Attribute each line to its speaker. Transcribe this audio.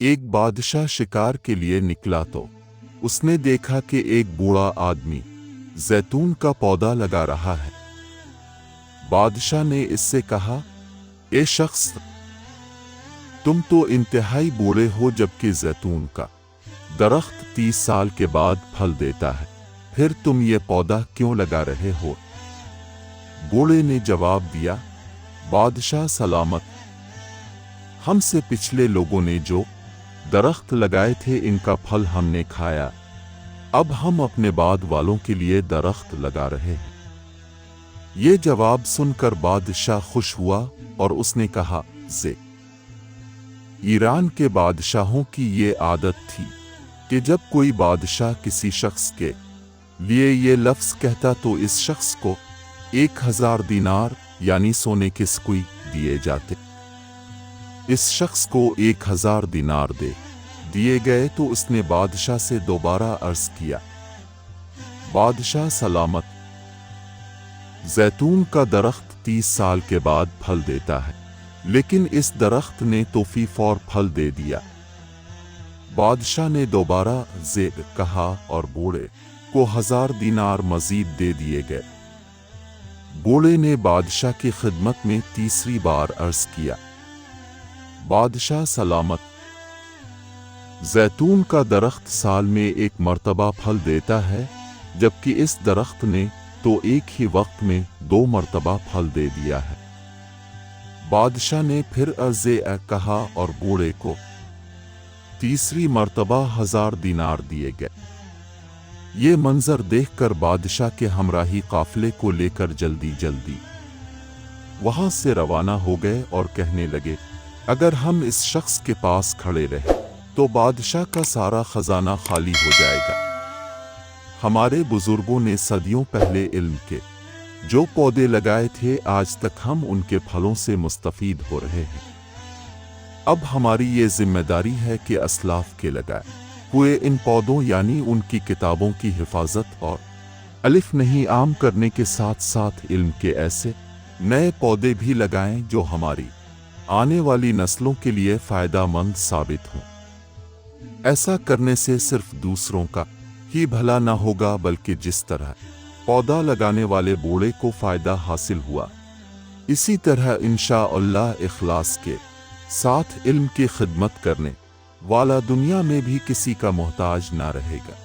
Speaker 1: ایک بادشاہ شکار کے لیے نکلا تو اس نے دیکھا کہ ایک بوڑھا آدمی زیتون کا پودا لگا رہا ہے۔ بادشاہ نے اس سے کہا، اے شخص، تم تو انتہائی بوڑھے ہو جبکہ زیتون کا درخت 30 سال کے بعد پھل دیتا ہے، پھر تم یہ پودا کیوں لگا رہے ہو؟ بوڑھے نے جواب دیا، بادشاہ سلامت، ہم سے پچھلے لوگوں نے جو درخت لگائے تھے ان کا پھل ہم نے کھایا، اب ہم اپنے بعد والوں کے لیے درخت لگا رہے ہیں۔ یہ جواب سن کر بادشاہ خوش ہوا اور اس نے کہا، ایران کے بادشاہوں کی یہ عادت تھی کہ جب کوئی بادشاہ کسی شخص کے لیے یہ لفظ کہتا تو اس شخص کو 1000 دینار یعنی سونے کے سکوئی دیے جاتے۔ اس شخص کو 1000 دینار دیے گئے تو اس نے بادشاہ سے دوبارہ عرض کیا، بادشاہ سلامت، زیتون کا درخت 30 سال کے بعد پھل دیتا ہے، لیکن اس درخت نے تو فی فور پھل دے دیا۔ بادشاہ نے دوبارہ کہا اور بوڑھے کو 1000 دینار مزید دے دیے گئے۔ بوڑھے نے بادشاہ کی خدمت میں تیسری بار عرض کیا، بادشاہ سلامت، زیتون کا درخت سال میں 1 مرتبہ پھل دیتا ہے، جبکہ اس درخت نے تو ایک ہی وقت میں 2 مرتبہ پھل دے دیا ہے۔ بادشاہ نے پھر عرض کہا اور بوڑھے کو تیسری مرتبہ 1000 دینار دیے گئے۔ یہ منظر دیکھ کر بادشاہ کے ہمراہی قافلے کو لے کر جلدی وہاں سے روانہ ہو گئے اور کہنے لگے، اگر ہم اس شخص کے پاس کھڑے رہے تو بادشاہ کا سارا خزانہ خالی ہو جائے گا۔ ہمارے بزرگوں نے صدیوں پہلے علم کے جو پودے لگائے تھے، آج تک ہم ان کے پھلوں سے مستفید ہو رہے ہیں۔ اب ہماری یہ ذمہ داری ہے کہ اسلاف کے لگائے ہوئے ان پودوں یعنی ان کی کتابوں کی حفاظت اور الف نہیں عام کرنے کے ساتھ ساتھ علم کے ایسے نئے پودے بھی لگائیں جو ہماری آنے والی نسلوں کے لیے فائدہ مند ثابت ہوں۔ ایسا کرنے سے صرف دوسروں کا ہی بھلا نہ ہوگا، بلکہ جس طرح پودا لگانے والے بوڑھے کو فائدہ حاصل ہوا، اسی طرح انشاءاللہ اخلاص کے ساتھ علم کی خدمت کرنے والا دنیا میں بھی کسی کا محتاج نہ رہے گا۔